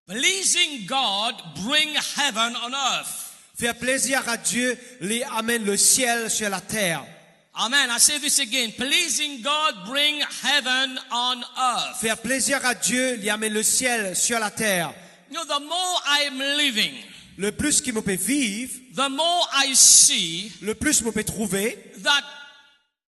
Pleasing God bring heaven on earth. Faire plaisir à Dieu lui amène le ciel sur la terre. Amen. I say this again. Pleasing God bring heaven on earth. Faire plaisir à Dieu lui amène le ciel sur la terre. You know, the more I am living, Le plus qu'il me peut vivre, the more I see le plus me peut trouver that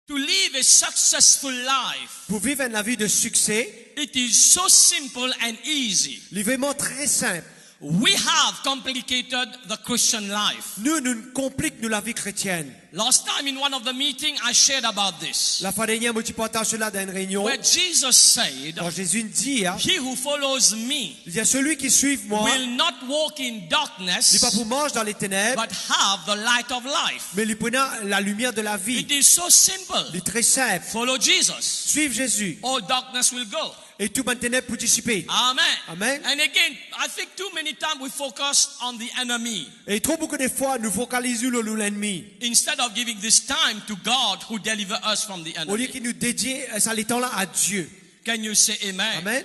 to live a successful life, pour vivre une vie de succès. it is so simple and easy. Il est vraiment très simple. We have complicated the Christian life. Nous compliquons la vie chrétienne. Last time in one of the meetings, I shared about this. La fois dernière, moi, tu partages cela dans une réunion. Where Jesus said, Quand Jésus dit, hein, he who follows me il dit à celui qui suit moi, will not walk in il n'est darkness, pas pour manger dans les ténèbres, but have the light of life. mais il prend la lumière de la vie. It is so simple. Il est très simple. Follow Jesus. Suivre Jésus. All darkness will go. Et tout le ténèbres pour dissiper. Amen. Amen. And again, I think too many times we focus on the enemy Et trop beaucoup de fois, nous focalisons sur l'ennemi. instead of giving this time to God who deliver us from the Au lieu enemy. qu'il nous dédie ça les temps là à Dieu. Can you say amen? Amen.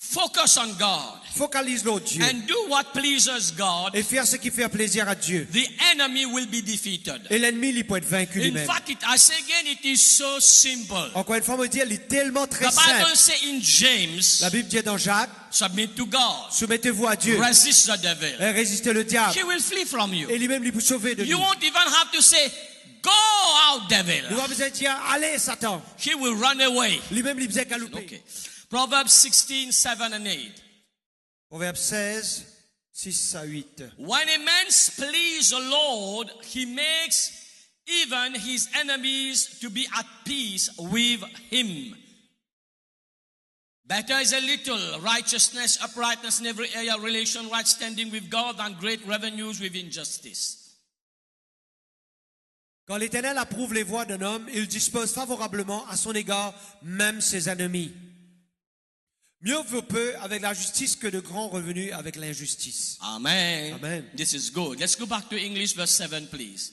Focus on God Focalise sur Dieu. and do what pleases God. Et faire ce qui fait plaisir à Dieu. The enemy will be defeated. Et l'ennemi, il peut être vaincu In lui-même. fact, I say again, it is so simple. Encore une fois, on me dit, elle est tellement très The Bible simple. says in James, La Bible dit dans Jacques, submit to God. soumettez-vous à Dieu. Resist the devil. Et résistez le diable. He will flee from you. Et lui-même, il peut sauver de You nous. won't even have to say, go out, devil. Nous avons besoin de dire, allez, Satan. He will run away. Lui-même, il besoin de galoper. Okay. Proverbs 16, 7 and 8. Proverbe 16, 6 à 8. When a man pleases the Lord, he makes even his enemies to be at peace with him. Better is a little righteousness, uprightness in every area, relation, right standing with God, than great revenues with injustice. Quand l'Éternel approuve les voies d'un homme, il dispose favorablement à son égard même ses ennemis. Mieux vaut peu avec la justice que de grands revenus avec l'injustice. Amen. Amen. This is good. Let's go back to English, verse 7, please.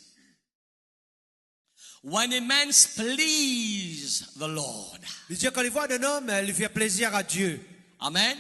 When a man pleases the Lord, Il dit quand les voies d'un homme, il fait plaisir à Dieu. amen,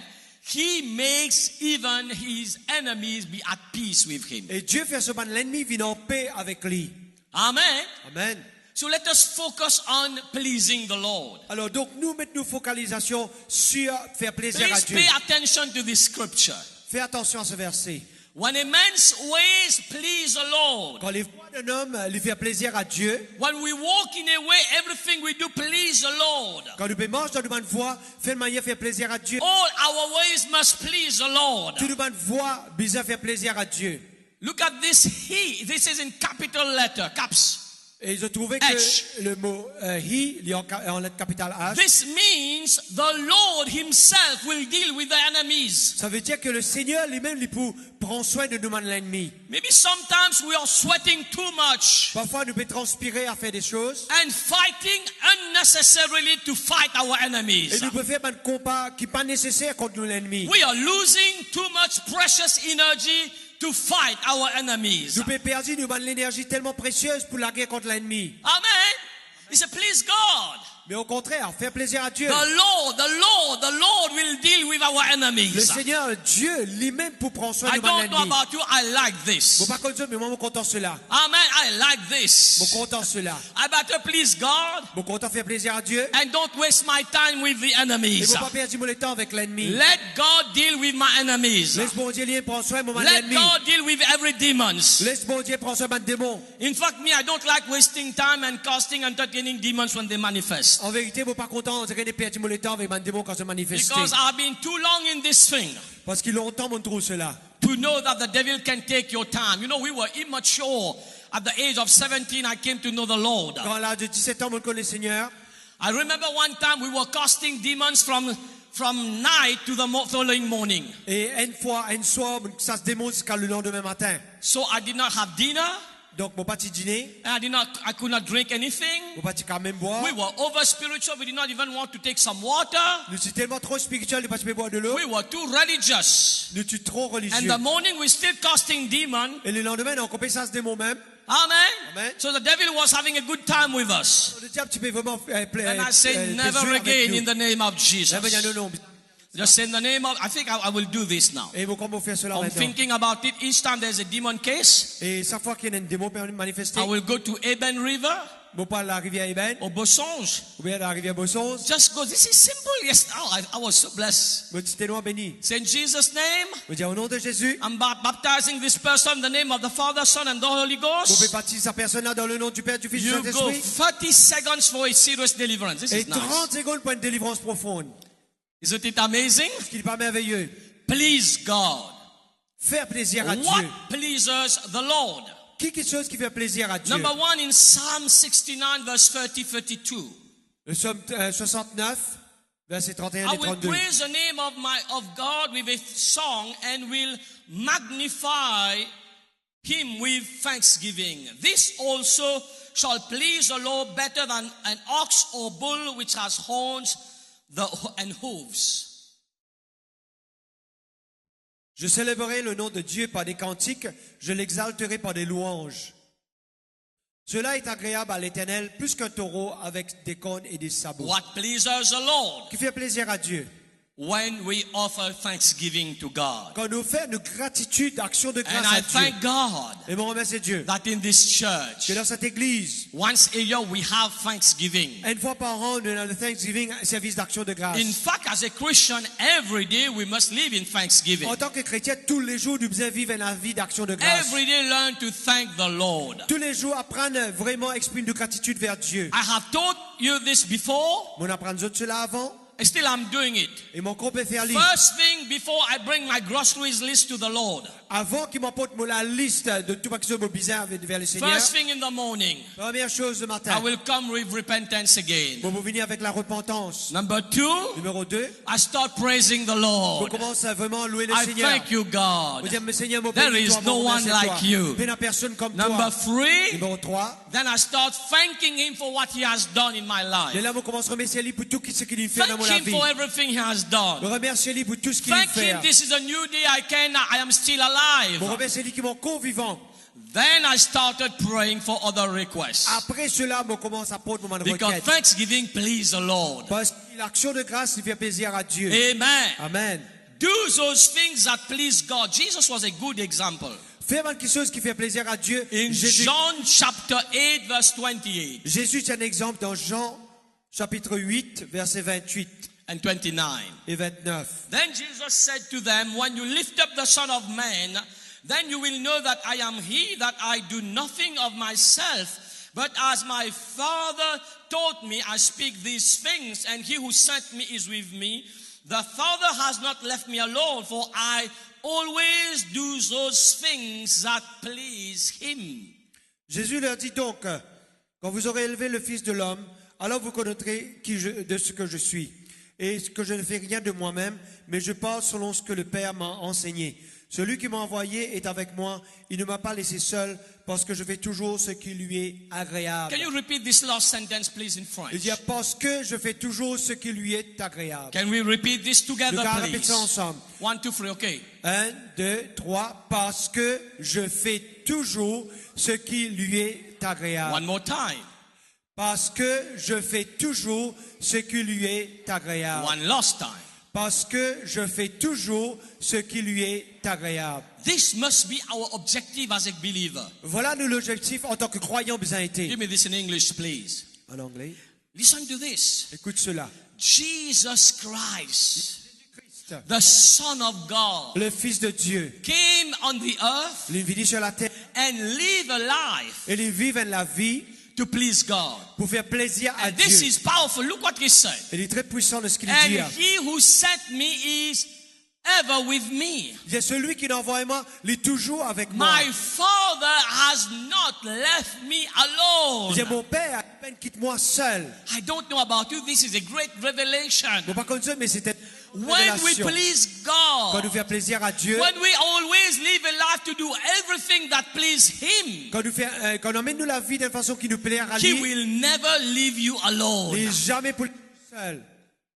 he makes even his enemies be at peace with him. Et Dieu fait seulement l'ennemi vient en paix avec lui. Amen. Amen. So let us focus on pleasing the Lord. Alors donc nous mettons nos focalisations sur faire plaisir à Please Dieu. pay attention to this scripture. Fais attention à ce verset. When a man's ways please the Lord, Quand les voies d'un homme lui fait plaisir à Dieu, when we walk in a way, everything we do please the Lord. quand nous marchons dans une bonne voie, fait de manière faire plaisir à Dieu. All our ways must please the Lord. Toute bonne voie, bizarre faire plaisir à Dieu. Look at this he. This is in capital letter, caps. Et ils ont trouvé H. que le mot he, il est en lettre capitale H. This means the Lord himself will deal with the enemies. Ça veut dire que le Seigneur lui-même, il prend soin de nous, l'ennemi. Maybe sometimes we are sweating too much Parfois, nous pouvons transpirer à faire des choses. and fighting unnecessarily to fight our Et enemies. nous pouvons faire un combat qui n'est pas nécessaire contre l'ennemi. We are losing too much precious energy to fight our enemies. Nous pouvons perdre l'énergie tellement précieuse pour la guerre contre l'ennemi. Amen. He said, please God. Mais au contraire, faire plaisir à Dieu. The Lord will deal with our Le enemies. Seigneur, Dieu, lui-même pour prendre soin I de don't know l'ennemi. about you, I like this. Bon, pas comme ça, mais moi, je suis content de cela. Amen. I like Je suis this. content de cela. I better please God Je suis content de faire plaisir à Dieu. and don't waste my time with the Et enemies. ne pas perdre mon temps avec l'ennemi. Let God deal with my enemies. Laisse mon Dieu prendre soin de mon Let ennemi. God deal with every demons. Laisse mon Dieu prendre soin de mon démon. In fact, me, I don't like wasting time and casting and entertaining demons when they manifest. En vérité, je ne suis pas content de perdre mon temps avec mon démon quand se manifeste. Because I've been too long in this thing Parce qu'il longtemps, on trouve cela. to know that the devil can take your time. You know, we were immature. At the age of 17, I came to know the Lord. Quand à l'âge de 17 ans, on connaît le Seigneur. I remember one time we were casting demons from night to the following morning. Et une fois, un soir, ça se démonte jusqu'à le lendemain matin. So I did not have dinner. Donc, mon petit dîner, I could not drink anything. mon petit quand même boire. We were over spiritual. We did not even want to take some water. Nous sommes tellement trop spirituels, nous ne pouvons pas boire de l'eau. We were too religious. Nous sommes trop And religieux. the morning we still casting demon. Et le lendemain, on compte ça se démon même. Amen. Amen. So the devil was having a good time with us. Le diable, tu peux vraiment And I say, never jouer avec again nous. in the name of Jesus. Eh ben, non, non. Just say in the name of, I think I will do this now. Et vous, comment faire cela I'm maintenant? thinking about it each time there's a demon case. Et chaque fois qu'il y a un démon manifesté, I will go to Eben River vous parlez de la rivière Eben, or Bosonge. ou bien de la rivière Bossons, Just go. This is simple. Yes. Oh, I was so blessed. vous dites témoin béni. Say in Jesus' name, Vous dites au nom de Jésus, I'm baptizing this person in the name of the Father, Son, and the Holy vous pouvez Ghost. baptiser sa personne là dans le nom du Père, du Fils et du You go Saint-Esprit. 30 seconds for a serious deliverance. This Et is nice. 30 secondes pour une délivrance profonde. Isn't it amazing? Ce qui n'est pas merveilleux. Please God. Faire plaisir à What Dieu. pleases the Lord? Quelque chose qui fait plaisir à Dieu. Number one in Psalm 69 verse 30-32. Le psaume 69, versets 31 I et will 32. praise the name of God with a song and will magnify him with thanksgiving. This also shall please the Lord better than an ox or bull which has horns and hooves. Je célébrerai le nom de Dieu par des cantiques, je l'exalterai par des louanges. Cela est agréable à l'Éternel, plus qu'un taureau avec des cornes et des sabots. What pleases the Lord? Qui fait plaisir à Dieu. When we offer thanksgiving to God. Quand nous faisons une gratitude, action de And grâce I à Dieu. thank God Et mon remercie Dieu. that in this church, Que dans cette église, once a year we have thanksgiving. une fois par an, nous avons le Thanksgiving, un service d'action de grâce. In fact, as a Christian, every day we must live in thanksgiving. En tant que chrétien, tous les jours, nous devons vivre une vie d'action de grâce. Every day learn to thank the Lord. Tous les jours, apprendre vraiment à exprimer de gratitude vers Dieu. I have told you this before, On apprend cela avant, and still I'm doing it. et mon corps peut faire lire. First thing before I bring my groceries list to the Lord. Avant qu'il m'apporte la liste de tout ce qui est bizarre vers le Seigneur, First thing in the morning, première chose le I matin, will come with repentance again. vous venir avec la repentance. Number two, Numéro 2, I start praising the vous Lord. commencez à vraiment louer le I Seigneur. thank you, Vous God. dites, mais Seigneur, mon There béni, is toi, no mon one remercie à toi. like you. Il n'y a personne comme Number toi. three, Numéro 3, then I start thanking Him for what He has done in my et life. là, vous commencez à remercier lui pour tout ce qu'il fait dans Thank mon Him vie. for everything He has Vous done. remerciez lui pour tout ce qu'il Thank fait. Him, this is a new day I am still alive. Vous remerciez lui qui est mon corps vivant. Then I started praying for other requests. Après cela, on commence à prendre mon Because requête. thanksgiving please the Lord. Parce que l'action de grâce, il fait plaisir à Dieu. Amen. Amen. Do those things that please God. Jesus was a good example. Fais quelque chose qui fait plaisir à Dieu. In Jésus, John chapter 8 verse 28 Jésus est un exemple dans Jean chapitre 8, versets 28 and 29. et 29. Then Jesus said to them, when you lift up the Son of Man, then you will know that I am He, that I do nothing of myself, but as my Father taught me, I speak these things, and He who sent me is with me. The Father has not left me alone, for I always do those things that please Him. Jésus leur dit donc, quand vous aurez élevé le Fils de l'homme, alors vous connaîtrez de ce que je suis. Et que je ne fais rien de moi-même, mais je parle selon ce que le Père m'a enseigné. Celui qui m'a envoyé est avec moi. Il ne m'a pas laissé seul, parce que je fais toujours ce qui lui est agréable. Can you repeat this last sentence, please, in French? Il dit, parce que je fais toujours ce qui lui est agréable. Can we repeat this Nous together, allons répéter please? ça ensemble. 1, 2, 3, okay. 1, 2, 3. Parce que je fais toujours ce qui lui est agréable. One more time. Parce que je fais toujours ce qui lui est agréable. One last time. Parce que je fais toujours ce qui lui est agréable. This must be our objective as a believer. Voilà l'objectif en tant que croyant besoin été. Give me this in English, please. En anglais. Listen to this. Écoute cela. Jesus Christ, the Son of God, Le Fils de Dieu, came on the earth il vit sur la terre and lived a life et il vit la vie to please God. pour faire plaisir à And this Dieu. is powerful. Look what he said. Il est très puissant de ce qu'il And dit. he who sent me is ever with me. Il dit, celui qui l'envoie moi, il est toujours avec moi. My Father has not left me Il dit, alone. mon Père, à peine quitte-moi seul. I don't know about you. This is a great revelation. Bon, pas comme ça, mais c'était une When we révélation. please Quand God, nous faisons plaisir à Dieu, when we always live a life to do everything that please Him, quand on emmène nous la vie d'une façon qui nous plaît à He lui, will never leave you il alone. n'est jamais pour seul.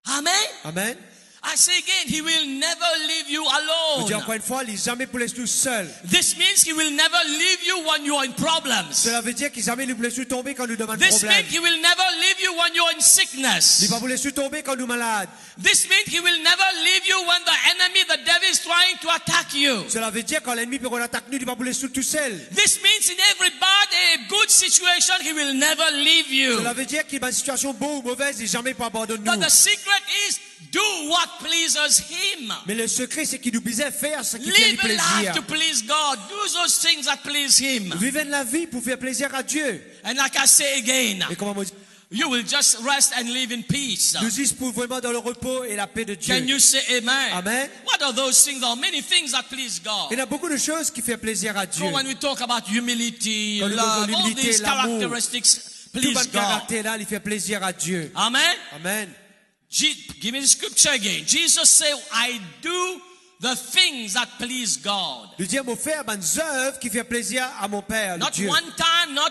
Amen. Amen. I say again, He will never leave you Je dis alone. encore une fois, il n'est jamais pour laisser nous seul. This means He will never leave you when you are in problems. Cela veut dire qu'il n'est jamais nous laisse tomber quand nous demandons This problème. means He will never leave you when you're in sickness. Il va vous laisser tomber quand nous malades. This means he will never leave you when the enemy, the devil, is trying to attack you. Cela veut dire quand l'ennemi peut attaquer nous, il va vous laisser tout seul. This means in every bad and good situation, he will never leave you. Cela veut dire qu'il va une situation bonne ou mauvaise, il jamais pas abandonne nous. But the secret is do what pleases him. Mais le secret, c'est qu'il nous disait faire ce qui fait Live lui a life plaisir. to please God. Do those things that please him. Vivez la vie pour faire plaisir à Dieu. And like I say again, Et comment on dit? you will just rest and live in peace. Nous disons pour vraiment dans le repos et la paix de Dieu. Can you say amen? Amen. What are those things? There are many things that please God. Il y a beaucoup de choses qui font plaisir à Dieu. So when we talk about humility, Quand nous parlons love, de all l'humilité, these l'amour, characteristics Tout please bon God. caractère là, il fait plaisir à Dieu. Amen. Amen. Give me the scripture again. Jesus said, I do the things that please God. Il dit à mon frère, bonnes œuvres qui fait plaisir à mon Père, le Not Dieu. one time, not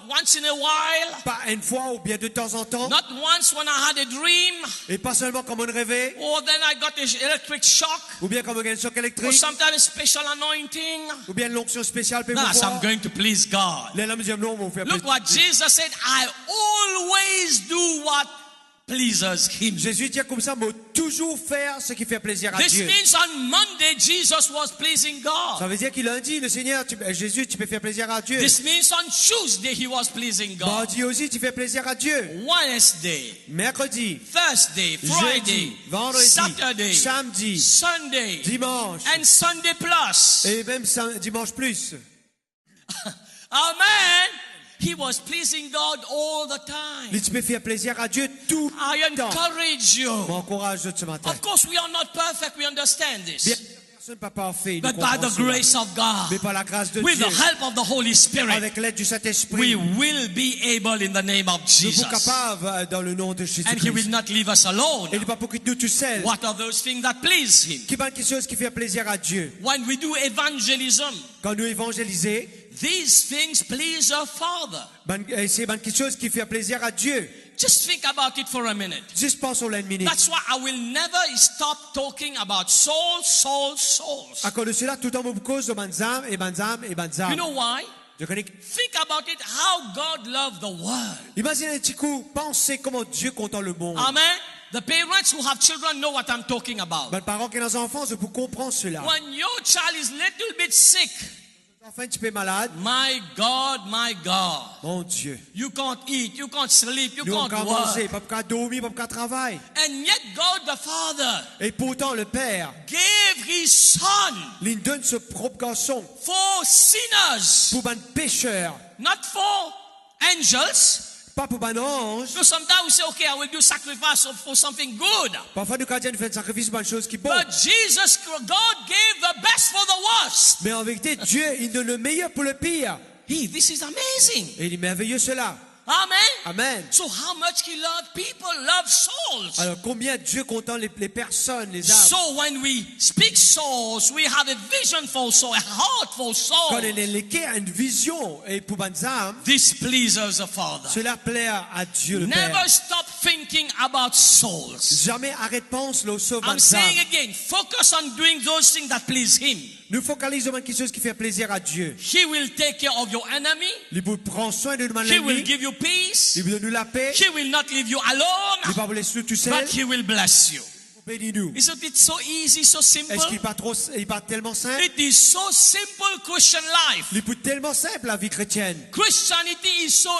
once in a while, Pas une fois ou bien de temps en temps. not once when I had a dream, Et pas seulement comme on rêvait, or then I got an electric shock, ou bien comme on a une choc or électrique, sometimes a special anointing. ou bien une onction spéciale peut No, me so I'm voir. going to please God. Les hommes disent non, on fait Look plaisir. what Jesus said, I always do what pleases him. Jésus dit comme ça, mais toujours faire ce qui fait plaisir à This Dieu. means on Monday Jesus was pleasing Ça God. veut dire qu'il a dit, le Seigneur, Jésus, tu peux faire plaisir à Dieu. This means on Tuesday he was pleasing God. Mardi aussi, tu fais plaisir à Dieu. Wednesday, Mercredi, Thursday, Friday, jeudi, vendredi, Saturday, samedi, Sunday, dimanche, and Sunday plus. et même dimanche plus. Amen. He was pleasing God all the time. Tu peux faire plaisir à Dieu tout I le temps. encourage you. M'encourage ce matin. Of course, we are not perfect. We understand Bien, this. personne n'est pas parfait. nous But by comprenons the cela. grace of Mais God, par la grâce de with Dieu, the help of the Holy Spirit, avec l'aide du we Saint-Esprit, will be able in the name of nous Jesus. sommes capables dans le nom de And He will Jésus-Christ. not leave us alone. Et il ne va pas quitter nous tout seuls. What are those things that please Him? Qui va quelque chose qui fait plaisir à Dieu. When we do evangelism, Quand nous évangélisons, these things please our Father. c'est quelque chose qui fait plaisir à Dieu. Just think about it for a minute. Juste pense aux une minute. That's why I will never stop talking about souls, souls, souls. À cause de cela, tout le temps, on me cause de bonnes âmes et bonnes âmes et bonnes You âmes. know why? Je connais. Think about it, how God loved the world. Imaginez un petit coup, pensez comment Dieu content le monde. Amen. The parents who have children know what I'm talking about. Les parents qui ont des enfants, c'est pour comprendre cela. When your child is little bit sick, Enfin, tu es malade. my God, Mon Dieu. you can't eat, you can't sleep, you Nous, on can't peut manger, work. pas pour dormir, pas pour travailler. And yet God the Father Et pourtant, le Père, gave His Son il donne ce propre garçon for sinners, pour un pécheur, not for angels. pas pour un ange. So sometimes we say, okay, I will do sacrifice for something good. Parfois, nous, chrétiens, nous faisons sacrifice pour une chose qui est bonne. But God gave the best for the worst. Mais en vérité, Dieu, il donne le meilleur pour le pire. This is amazing. Et il est merveilleux cela. Amen. Amen. So how much He loved people, love souls. Alors, combien Dieu content les personnes, les âmes. So when we speak souls, we have a vision for soul, a heart for soul. Quand il est lié à une vision et pour bonnes âmes, This pleases the Father. cela plaît à Dieu le Never Père. stop thinking about souls. Jamais arrête pense le sauve I'm bonnes saying âmes. again, focus on doing those things that please Him. Nous focalisons sur quelque chose qui fait plaisir à Dieu. He will take care of your enemy. Il vous prend soin de nous, He will l'ennemi. give you peace. Il vous donne la paix. He will not leave you Il ne alone, va pas vous laisser tout seul. but He will bless you. Bénis-nous. Isn't it so easy, so simple? Est-ce qu'il n'est pas tellement simple? It is so simple, Christian life. Il est tellement simple la vie chrétienne. Christianity is so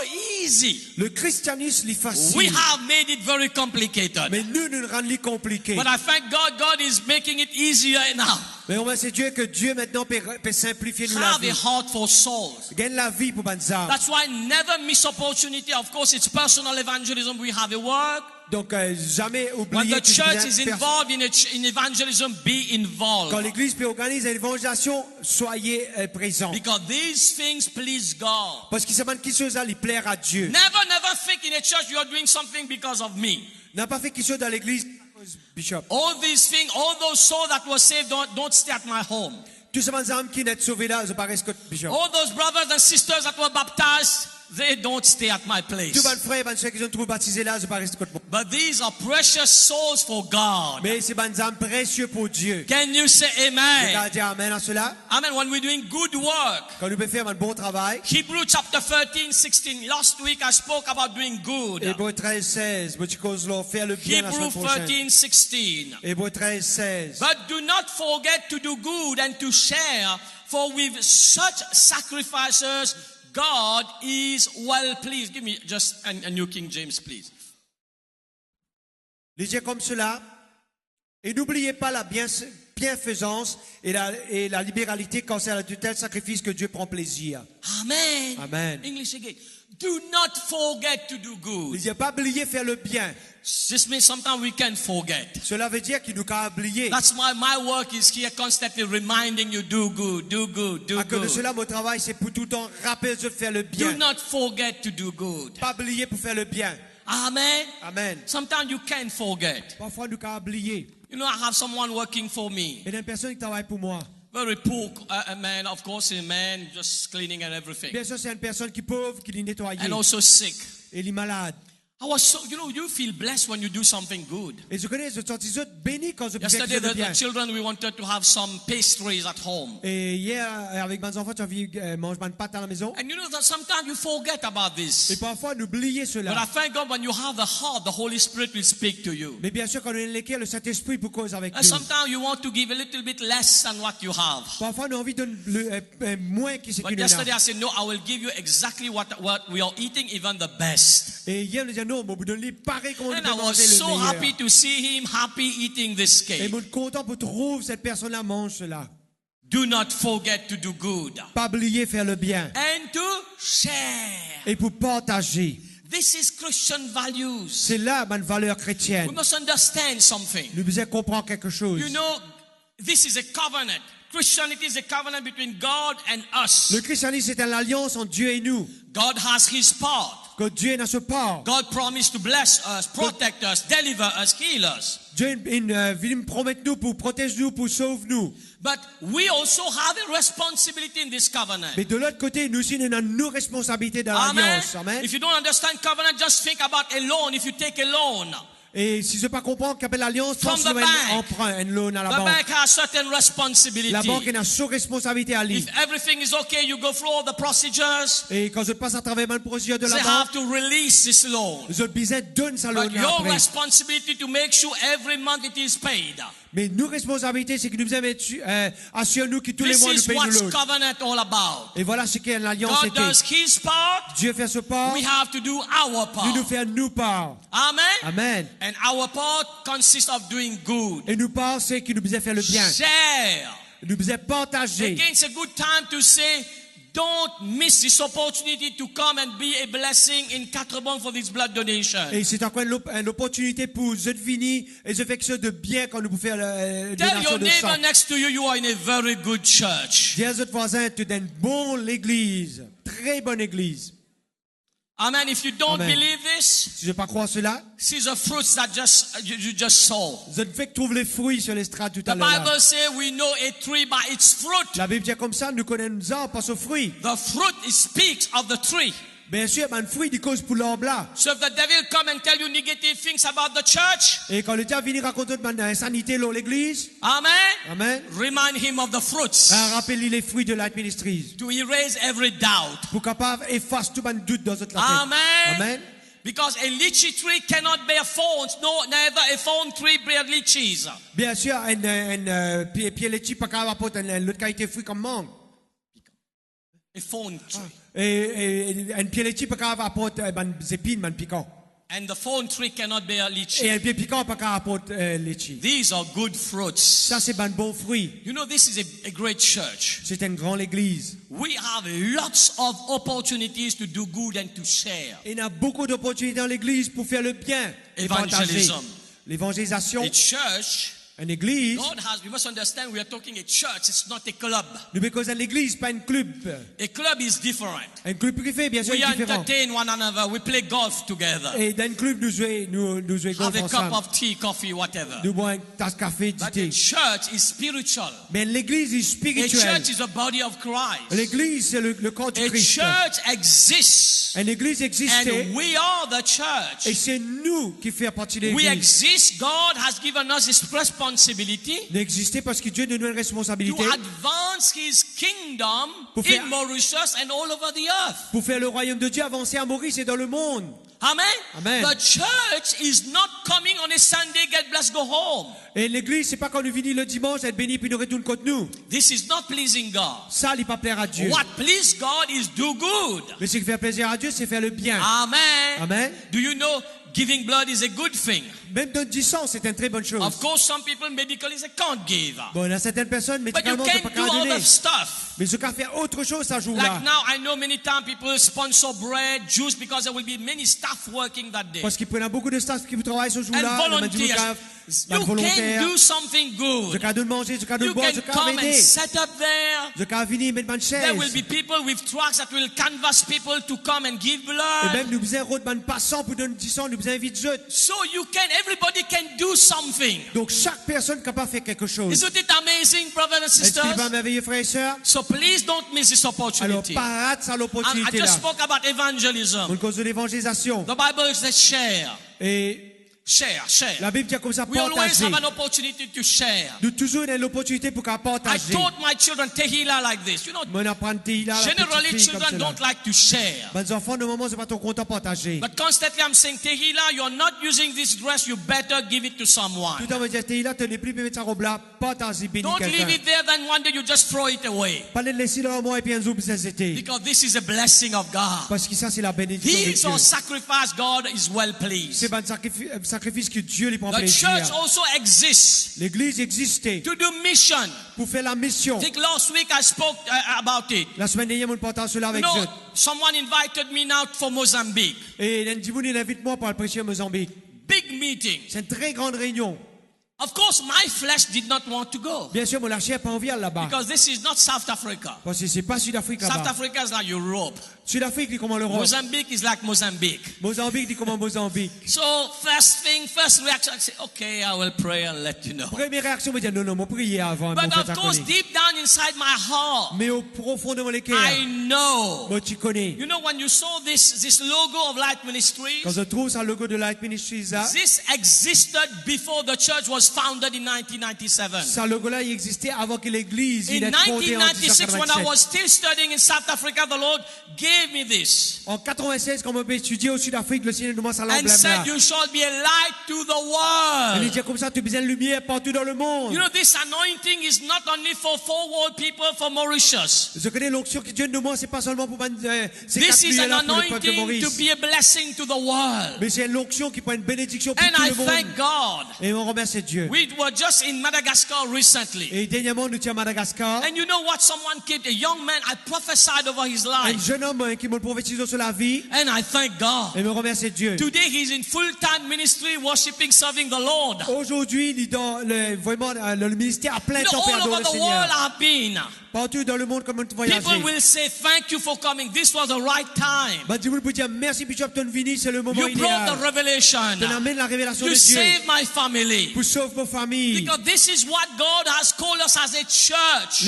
easy. Le christianisme est We facile. have made it very complicated. Mais nous le rendons compliqué. But I thank God, God is making it easier now. Mais on remercie Dieu que Dieu maintenant peut simplifier nous la Have a vie. heart for souls. Gagne la vie pour bonnes âmes. That's why never miss opportunity. Of course, it's personal evangelism. We have a work. Donc jamais When oublier the que church is bien involved in evangelism, be quand involved. l'église peut organiser une évangélisation, soyez présents. Because these things please God. Parce que c'est quelque chose à lui plaire à Dieu. Never think in a church you are doing something because of me. N'a pas fait quelque chose dans l'église, Bishop. All these things, all those souls that were saved, don't stay at my home. Tous ces bonnes âmes qui n'êtes sauvées là, je paraît que Bishop. All those brothers and sisters that were baptized, they don't stay at my Tous place. mes frères et mes sœurs qui sont trouvés baptisés là, je ne pas rester contre moi. But these are precious souls for God. Mais c'est des âmes précieux pour Dieu. Can you say Vous amen? pouvez dire amen à cela. Amen. When we're doing good work. Quand nous pouvons faire un bon travail. Hebrew chapter 13, 16. Last week I spoke about doing good. Hébreux 13, 16. Vous pouvez faire le bien la semaine Hebrew prochaine. 13, 16. Hébreux 13, 16. But do not forget to do good and to share, for with such sacrifices God is well pleased. Give me just a New King James, please. Lisez comme cela. Et n'oubliez pas la bienfaisance et la libéralité concernant de tels sacrifices que Dieu prend plaisir. Amen. Amen. English again. Do not forget to do good. Lisez pas oublier faire le bien. This means sometimes we can forget. Cela veut dire qu'il nous a oublié. That's why my work is here constantly reminding you, do good, do good, do À cause de good. cela, mon travail, c'est pour tout le temps rappeler de faire le Do bien. not forget to do good. Pas oublier pour faire le bien. Amen. Amen. Sometimes you can forget. Parfois, nous avons oublié. You know, I have someone working for me. Il y a une personne qui travaille pour moi. Very poor a man, of course, a man just cleaning and everything. Bien sûr, c'est une personne qui est pauvre, qui est nettoyée. And also sick. Et il est malade. I was so, you feel blessed when you do something good. Et je connais, je suis béni quand je peux faire Yesterday, le bien. the children, we wanted to have some pastries at home. Et hier, avec mes enfants, tu as envie de manger une pâte à la maison. And you know that sometimes you forget about Et this. parfois, on oublie But I cela. thank God when you have the heart, the Holy Spirit will speak to you. Mais bien sûr, quand on est l'équerre, le Saint-Esprit pour cause avec And nous. sometimes you want to give a little bit less than what you have. Parfois, on a envie de moins qui c'est But qu'il y en yesterday a. I said, no, I will give you exactly what we are eating, even the best. Et hier, on a dit non, mais vous donnez pareil comme on And peut I was manger so le happy meilleur. to see him happy eating this Et cake. je suis content pour trouver cette personne-là mange cela. Do not forget to do good. Pas oublier faire le bien. And to share. Et pour partager. This is Christian values. C'est là ma valeur chrétienne. We must understand something. Nous devons comprendre quelque chose. You know, this is a covenant. Christianity is a covenant between God and us. Le christianisme, c'est une alliance entre Dieu et nous. God has his part. Que Dieu est dans ce part. God promised to bless us, protect us, deliver us, heal us. Dieu vient promettre nous pour protéger nous, pour sauver nous. But we also have a responsibility in this covenant. Mais de l'autre côté, nous aussi, nous avons nos responsabilités dans Amen. l'alliance. Amen. If you don't understand covenant, just think about a loan. If you take a loan, Et si je ne pas comprendre qu'appelle l'alliance, From pense the à un bank. emprunt, un loan à la the banque. bank has certain La responsibility. banque a sa responsabilité à lui. If everything is okay, you go through all the procedures. Et quand je passe à travers le procédure de They la have banque, to release this loan. je besoin donne sa loan But your après. responsibility to make sure every month it is paid. Mais nos responsabilités, c'est que nous devons assurer nous que tous les This mois nous is payons what l'autre. covenant all about. Et voilà ce qu'est l'alliance God était. does his part. Dieu fait ce part, We have to do our nous part. faisons nous part. Amen. Amen. And our part consists of doing good. Et nous part, c'est que nous devons faire le bien. Share. Nous devons partager. Again, it's a good time to say, don't miss this opportunity to come and be a blessing in Catrabon for this blood donation. Et c'est encore une opportunité pour je venir et je fais quelque chose de bien quand nous pouvons faire la Tell donation your de sang. neighbor next to you, you are in a very good church. Dis à votre voisin, tu es une bonne église. Très bonne église. Amen. If you don't Amen. believe this, Si je ne pas croire cela, see the fruits that you just saw. je ne fais que trouver les fruits sur les strates tout The à l'heure. Bible says we know a tree by its fruit. La Bible dit comme ça, nous connaissons l'arbre par son fruit. The fruit it speaks of the tree. Bien sûr, un fruit dit cause pour l'arbre là. So if the devil come and tell you negative things about the church, Et quand le diable vient raconter de insanité dans l'église, amen, amen, remind him of the fruits rappelez-lui les fruits de l'administration. to erase every doubt. Pour capable effacer tout un doute dans votre tête. Amen. Amen. Because a lychee tree cannot bear thorns, no, neither a thorn tree bear lychees. Bien sûr, un pied laitier pas capable apporter l'autre qualité de fruit comme mangue. A thorn tree. Et un pied laitier pas capable apporter des épines, man piquant. And the thorn tree cannot bear Et lychee. un pied piquant pas capable apporter laitier. These are good fruits. Ça c'est un bon fruit. You know, this is a great church. C'est une grande église. We have lots of opportunities to do good and to share. Il y a beaucoup d'opportunités dans l'église pour faire le bien et partager. Evangelism. L'évangélisation. A church Une église, we must understand we are talking a church, it's not a club. nous because une église, pas un club. A club is different. Un club privé, bien sûr, We est différent. entertain one another, we play golf together. Et dans un club, nous jouons golf Have a cup ensemble. of tea, coffee, whatever. Nous boivons une tasse de café, du But thé. the church is spiritual. Mais l'église est A spirituelle. church is a body of Christ. L'église, c'est le corps du A Christ. church exists. Une église existait. And we are the Et church. c'est nous qui faisons partie de We l'église. exist. God has given us His responsibility N'exister parce que Dieu nous donne une to responsabilité advance His kingdom Pour faire- in Mauritius and all over the earth. pour faire le royaume de Dieu avancer à Maurice et dans le monde. Amen. Amen. The church is not coming on a Sunday, get blessed, go home. Et l'église, c'est pas quand nous venons le dimanche, être béni puis nous retourne contre nous. This is not pleasing God. Ça, il n'est pas plaire à Dieu. What please God is do good. Mais ce qui fait plaisir à Dieu, c'est faire le bien. Amen. Amen. Do you know giving blood is a good thing? Même donner du sang, c'est une très bonne chose. Of course, some people medically they can't give. Bon, il y a certaines personnes, But you médicalement, ne can't peuvent do pas donner. other stuff. Mais ce qu'a fait autre chose ce jour-là. Like now, I know many times people sponsor bread, juice, because there will be many staff working that day. Parce qu'ils prennent beaucoup de staff qui travaillent ce And jour-là. volunteers. You can volontaires. do something Je good. can de manger, je can de You boire, can je can come and aider. set up there. Je can venir mettre une There will chaise. be people with trucks that will canvass people to come and give Et blood. même nous besoin route ban passant pour donner du sang, nous besoin vite jeune. So everybody can do something. Donc chaque personne est capable de faire quelque chose. Isn't it amazing, brothers and Est-ce qu'il va sisters? merveilleux, frères et sœurs? So please don't miss this Alors, opportunity. pas rate ça I l'opportunité là. just spoke about evangelism. Pour cause de l'évangélisation. The Bible says share. Et Share. la Bible dit comme ça, We always partager. have an opportunity to share. Nous toujours on a l'opportunité pour qu'à I partager. taught my children tehillah like this. You know, Mon apprenti là, la generally petite fille comme children cela. don't like to share. Les enfants, de moment, c'est pas trop content de partager. But constantly I'm saying, tehillah, you're not using this dress, you better give it to someone. Tout le temps, on me dit, t'es là, tu n'es plus mettre sa robe là, partager, bénis Don't leave quelqu'un. it there, then one day you just throw it away. Pas le laisser là au moins et puis un jour, ça c'était. Because this is a blessing of God. Parce que ça, c'est la bénédiction de These Dieu. are sacrifice God is well pleased. C'est un sacrifice que Dieu lui prend The plaisir. church also exists L'église existait to do mission. pour faire la mission. I think last week I spoke about it. La semaine dernière, on partage cela You avec know, eux. someone invited me now for Mozambique. Et Ndjibouni, il invite moi pour le prêcher au Mozambique. Big meeting. C'est une très grande réunion. Of course, my flesh did not want to go. Bien sûr, mon la chair n'a pas envie d'aller là-bas. Because this is not South Africa. Parce que c'est pas Sud-Afrique South là-bas. Africa is like Europe. Sud-Afrique dit comment l'Europe. Mozambique is like Mozambique. Mozambique dit comment Mozambique. So first reaction, I say, okay, I will pray and let you know. Première réaction, me dit non, mon prière avant. But mon of fait course, connaître. deep down inside my heart, Mais au profond de mon cœur, I know. moi tu connais. You know, when you saw this logo of Light Ministries, Quand je trouve ça le logo de Light Ministries là, this existed before the church was founded in 1997. ça logo là il existait avant que l'église il In ait fondée en 1996, when I 1987. was still studying in South Africa, the Lord gave me this En 96, quand on peut étudier au Sud-Afrique, le Seigneur nous montre ça and l'emblème said, là. you shall be a light to the Il world. dit comme ça, tu as besoin de lumière partout dans le monde. You know, this anointing is not only for forward people for Mauritius. Je connais l'onction que Dieu nous montre, c'est pas seulement pour ces This quatre is lieux an là pour le peuple de anointing Maurice. to be a blessing to the world. Mais c'est l'onction qui prend une bénédiction pour And tout I le monde. thank God. Et on remercie Dieu. We were just in Madagascar recently. Et dernièrement, nous sommes à Madagascar. And you know what? Someone came, a young man, I prophesied over his Un life. jeune homme qui m'a prophétisé sur la vie. And I thank God. Et me remercie Dieu. Today he's in full-time ministry, worshiping, serving the Lord. Aujourd'hui, il est dans vraiment le ministère à plein You know, temps pour all adorer over le the world Seigneur. I've been. Partout dans le monde, comme on voyage. People will say, thank you for coming. This was the right time. Bah, Dieu vous dire merci, Bishop Tonvini, c'est le moment You brought the idéal. revelation. Tu amènes la révélation You de Dieu saved my family. pour sauver vos familles. Because this is what God has called us as a church.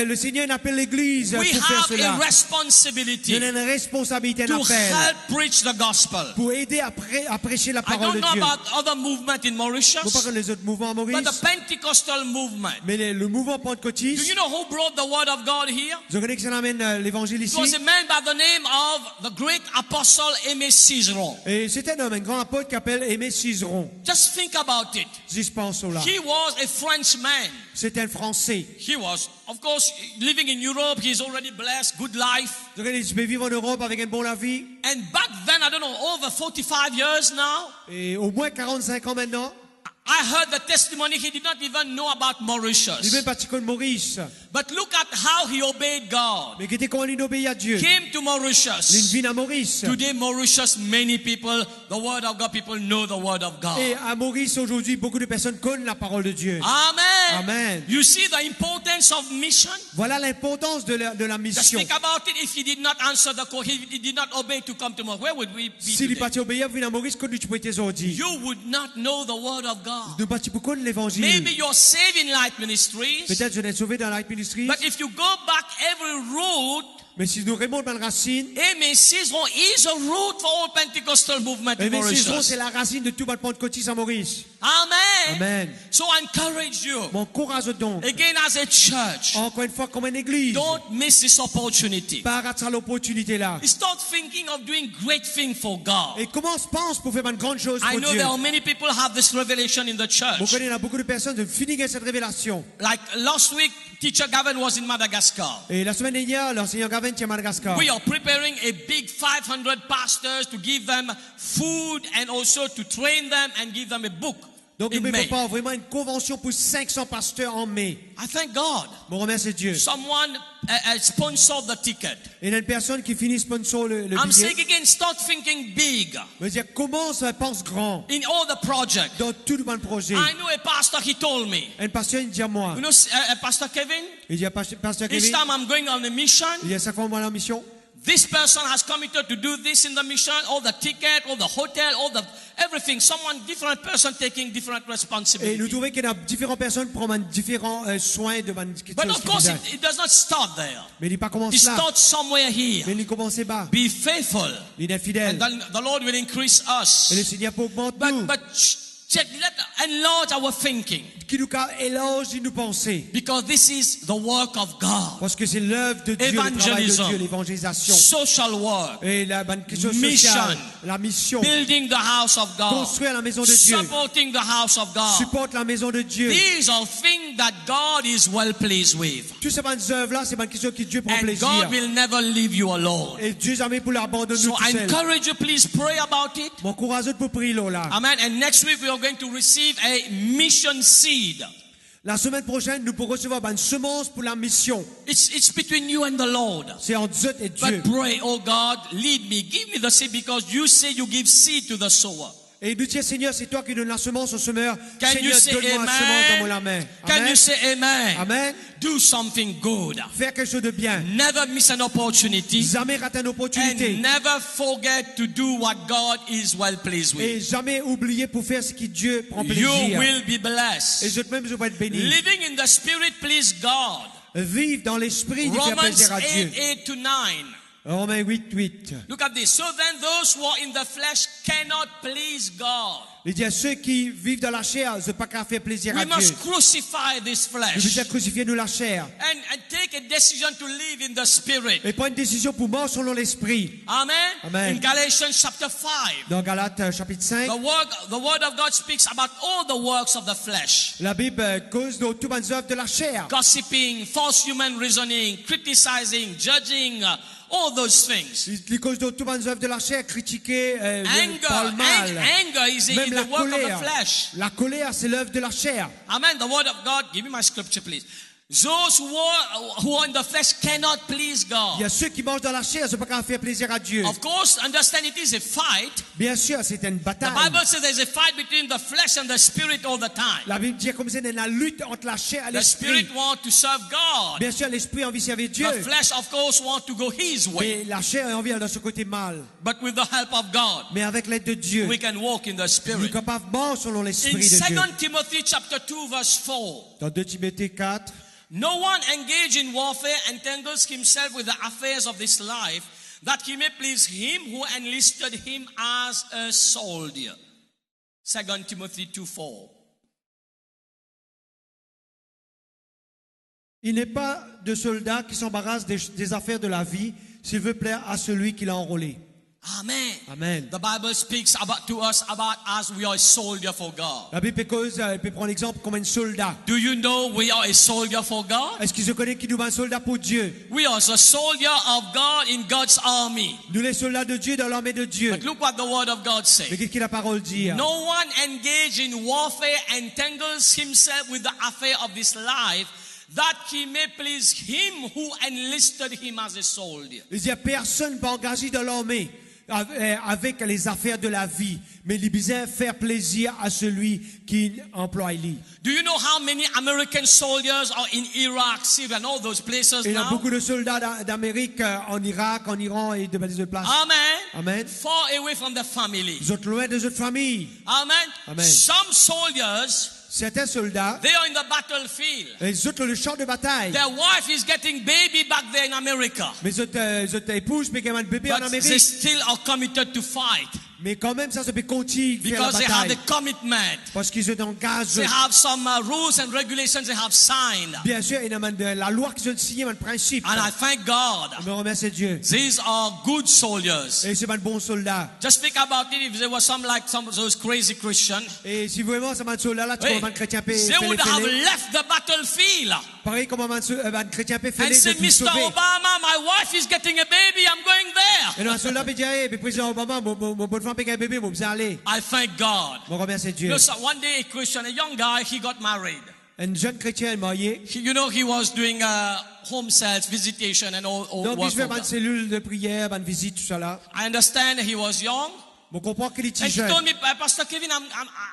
Le Seigneur appelle l'église We pour faire have a cela. responsibility Il y a une responsabilité, un to appel help preach the gospel. pour aider à prêcher la I parole don't de know Dieu. about other movement in Vous pas Mauritius, comme les autres mouvements à but Maurice, the Pentecostal movement. mais le mouvement Do pentecôtiste, you know who brought the word of God here? je connais que ça amène l'évangile It ici. was a man by the name of the great apostle Aimé Cizeron. Et c'est un homme, un grand apôtre qui s'appelle Aimé Cizeron. Just think about it. J'y pense là. He was a Frenchman. C'est un Français. He was, of course, living in Europe. He's already blessed, good life. Je connais, je peux vivre en Europe avec un bon la vie. And back then, I don't know, over 45 years now, Et au moins 45 ans maintenant. I heard the testimony. He did not even know about Lui Mauritius. même parti comme Maurice. But look at how he obeyed God. Mais qui était comment il obéit à Dieu. Came to Il Mauritius. vient à Maurice. Today, Mauritius, many people, the word of God, people know the word of God. Et à Maurice aujourd'hui, beaucoup de personnes connaissent la parole de Dieu. Amen. Amen. You see the importance of mission? Voilà l'importance de la Just mission. think about it. If he did not answer the call, he did not obey to come to Mauritius, where would we be Si il today? parti obéir, vient à Maurice, quand tu peux être aujourd'hui. You would not know the word of God. Nous partis pour connaître l'évangile. Maybe you're saved in Light Ministries, Peut-être je l'ai sauvé dans la ministry. but if you go back every route, Mais si nous remontons dans la racine, Messisron is a route for all Pentecostal movement in mais c'est Mauritius. la racine de tout le pentecôtiste à Maurice. Amen. Amen. So I encourage you, Mon courage donc. again as a church, Encore une fois, comme une église. don't miss this opportunity. Pas rater l'opportunité là. Start thinking of doing great things for God. Et comment on se pense pour faire une grande chose I pour know Dieu? there are many people who have this revelation in the Vous church. connaissez, il y a beaucoup de personnes qui finissent cette révélation. Like last week, Teacher Gavin was in Madagascar. Et la semaine dernière, l'enseignant Gavin était à Madagascar. We are preparing a big 500 pastors to give them food and also to train them and give them a book Donc, nous in May. préparons vraiment une convention pour 500 pasteurs en mai. I thank God. Bon, remercie Dieu. Someone sponsored the ticket. Et il y a une personne qui finit sponsor le I'm billet. saying again, start thinking big Je veux dire, comment ça pense grand in all the projects. dans tout le projet. I know a pastor, he told me. Un pasteur, il dit à moi, You know, Pastor Kevin, il dit à pasteur each Kevin, time I'm going on a mission, il dit à chaque fois moi en mission, this person has committed to do this in the mission, all the ticket, all the hotel, all the everything. Someone, different person taking different et nous responsibility. trouvons qu'il y a différentes personnes qui prennent différents soins de But of course, it does not start there. Mais il n'est pas It commencé là. starts somewhere here. Mais il commence bas. Be faithful, Il est and fidèle. then the Lord will increase Et le us. Seigneur peut augmenter nous. But check, let enlarge our thinking, Qui nous éloge nous penser. because this is the work of God. Parce que c'est l'œuvre de Dieu, le travail de Evangelism. Dieu, l'évangélisation. Social work, Et la bonne question Mission. sociale, la mission. building the house of God, Construire la maison de Dieu. supporting the house of God. Supporte la maison de Dieu. These are things that God is well pleased with. Toutes ces bonnes œuvres-là, c'est une question que Dieu prend And plaisir. God will never leave you alone. Et Dieu jamais pour l'abandonner So tout I seul. encourage you, please pray about it. Mon courage pour prier là. Amen. And next week we are going to receive a mission seed. La semaine prochaine, nous pourrons recevoir une semence pour la mission. It's between you and the Lord. C'est entre Dieu et Dieu. But pray, oh God, lead me. Give me the seed, because you say you give seed to the sower. Et nous disons, Seigneur, c'est toi qui donnes la semence au semeur. Can you Seigneur, say donne-moi la semence dans la main. amen? Can Amen. you say amen? Amen. Do something good. Faire quelque chose de bien. Never miss an opportunity. Jamais rater une opportunité. And never forget to do what God is well pleased Et with. jamais oublier pour faire ce que Dieu prend You plaisir. will be Et blessed. je vais être béni. Living in the Spirit please God. Vivre dans l'esprit de faire Romans plaisir à 8, Dieu. 8 to 9. Romains 8, 8. Look at this. So then those who are in the flesh cannot please God. Il dit à ceux qui vivent dans la chair, ce n'est pas qu'à faire plaisir à We Dieu. must crucify this Nous flesh devons crucifier nous la chair. and take a decision to live in the Spirit. Et prendre une décision pour mort selon l'esprit. Amen. Amen. In Galatians chapter 5, Dans Galates chapitre 5, the word of God speaks about all the works of the flesh. la Bible cause de toutes les œuvres de la chair. Gossiping, false human reasoning, criticizing, judging, all those things. Il cause de toutes les œuvres de la chair, critiquer, Anger, parle mal. anger is Même in la the work of colère. the flesh. La colère, c'est l'œuvre de la chair. Amen. The word of God. Give me my scripture, please. Those who are in the flesh cannot please Il y God. a ceux qui mangent dans la chair, ce n'est pas qu'à faire plaisir à Dieu. Of course, understand it is a fight. Bien sûr, c'est une The bataille. Bible says there's a fight between the flesh and the spirit all the time. La Bible dit comme c'est la lutte entre la chair et The l'esprit. spirit wants to serve God. Bien sûr, l'esprit a envie de servir Dieu. The flesh, of course, wants to go His way. Et la chair a envie d'aller dans ce côté mal. But with the help of God, Mais avec l'aide de Dieu, we can walk in the nous sommes spirit. capables de marcher selon In l'esprit de Dieu. 2 Timothy chapter 2 verse 4, Dans 2 Timothée 4, no one engaged in warfare entangles himself with the affairs of this life, that he may please him who enlisted him as a soldier. 2 Timothy 2:4. il n'est pas de soldat qui s'embarrasse des affaires de la vie s'il veut plaire à celui qui l'a enrôlé. Amen. Amen. The Bible speaks to us about as we are a soldier for God. La Bible peut prendre l'exemple comme un soldat. Do you know we are a soldier for God? Est-ce qu'ils se connaissent qui nous un soldat pour Dieu? We are a soldier of God in God's army. Nous les soldats de Dieu dans l'armée de Dieu. But look what the word of God Mais says. qu'est-ce que la parole dit? No one engaged in warfare entangles himself with the affair of this life, that he may please him who enlisted him as a soldier. Il dit, personne pas engagé dans l'armée avec les affaires de la vie, mais il besoin faire plaisir à celui qui emploie lui. Do you know how many American soldiers are in Iraq, Syria, and all those places Il y a now? beaucoup de soldats d'Amérique en Irak, en Iran et de d'autres places. Amen. Amen. Far away from the family. Ils sont loin des autres familles. Amen. Amen. Some soldiers, Certains soldats, they are in the battlefield. ils ont le champ de bataille. Their wife is getting baby back there in America. Mais ils ont épouse, mais quand même un bébé en But they Amérique. still are committed to fight. Mais quand même, ça peut continuer faire la Because they have bataille. the commitment. Parce qu'ils sont engagés. They have some rules and regulations they have signed. Bien sûr, il y a la loi qu'ils ont signée, un principe. And I thank God. Je me remercie Dieu. These are good soldiers. Et c'est pas un bon soldat. Just think about it if there was some of those crazy Christians. Et si vraiment c'est un soldat là, tu Hey, vois un chrétien peut they would have fêler. left the battlefield Pareil comme un chrétien peut and fêler said, de tout Mr. sauver. Obama, my wife is getting a baby, I'm going there. Et un soldat peut dire, hey, président Obama, mon bonne femme peut un bébé, mon besoin aller. I thank God. Je remercie Dieu. You know, so one day a Christian, a young guy, he got married. Un jeune chrétien est marié. He was doing home cells, visitation and all Donc, work il fait for une them. cellule de prière, une visite, tout ça là. I understand he was young. On comprend qu'il est And he jeune. told me, Pastor Kevin,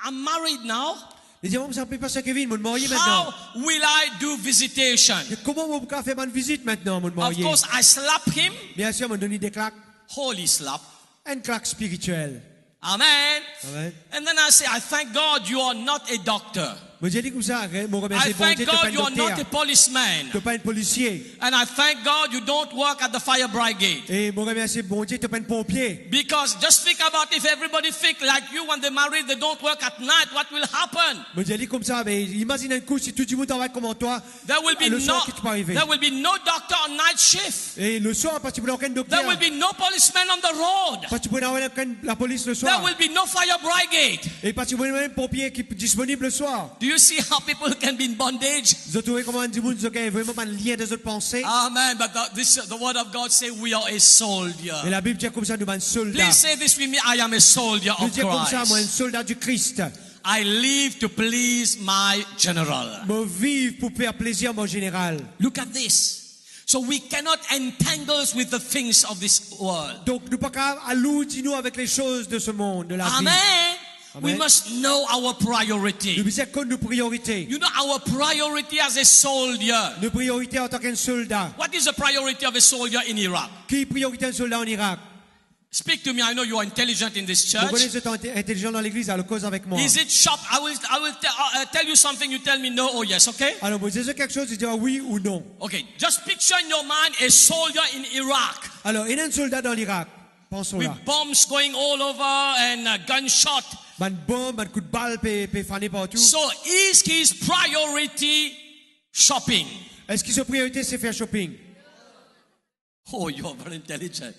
I'm married now. Il dit, ça peut pas ça, Kevin, mon marié maintenant. How will I do visitation? Et comment on peut faire une visite maintenant, mon Of marié? course, I slap him. Bien sûr, on donne des claques. Holy slap. Une claque spirituelle. Amen. Amen. And then I say, I thank God you are not a doctor. Moi, j'ai dit comme ça, mon I remercie bon thank Dieu, tu n'es pas God un you are not a docteur. policeman. Tu n'es pas un policier. And I thank God you don't work at the fire brigade. Et mon remercie bon Dieu, tu n'es pas un pompier. Because just think about if everybody think like you when they're married, they don't work at night, what will happen? Moi, j'ai dit comme ça, mais imagine un coup, si tout le monde travaille comme toi, There will be le soir, no, qu'est-ce qui peut arriver? there will be no doctor on night shift. Et le soir, parce que tu n'as aucun docteur. There will be no policeman on the road. Parce que tu peux avoir la police le There soir. will be no fire brigade. Et parce que tu peux avoir un pompier qui est disponible le soir. Do you see how people can be in bondage? Vous trouvez comment du monde qui vraiment pas de lien des autres pensées. Amen. But the word of God says we are a soldier. Et la Bible dit comme ça, nous sommes un soldat. Please say this with me. I am a soldier Nous of dit comme ça, moi, un Christ. soldat du Christ. I live to please my general. Moi, vive pour faire plaisir à mon général. Look at this. So we cannot entangle with the things of this world. Donc, nous ne pouvons pas alourdir avec les choses de ce monde, de la vie. Amen. We Amen. must know our Nous priority. devons connaître nos priorités. You know our priority as a soldier. Nos priorités en tant qu'un soldat. What is the priority of a soldier in Iraq? Qui est priorité un soldat en Irak? Speak to me. I know you are intelligent in this Vous church. connaissez cet intelligent dans l'église, alors cause avec moi. Is it shop? I will tell you something. You tell me no or yes. Okay? Alors, vous dites quelque chose, vous dites oui ou non. Okay. Just picture in your mind a soldier in Iraq Alors, il y a un soldat dans l'Irak. Pensons with là. bombs going all over and gunshot. Une bombe, un coup de balle peut faner partout. So is his priority shopping? Est-ce que sa priorité, c'est faire shopping? Oh, you are very intelligent.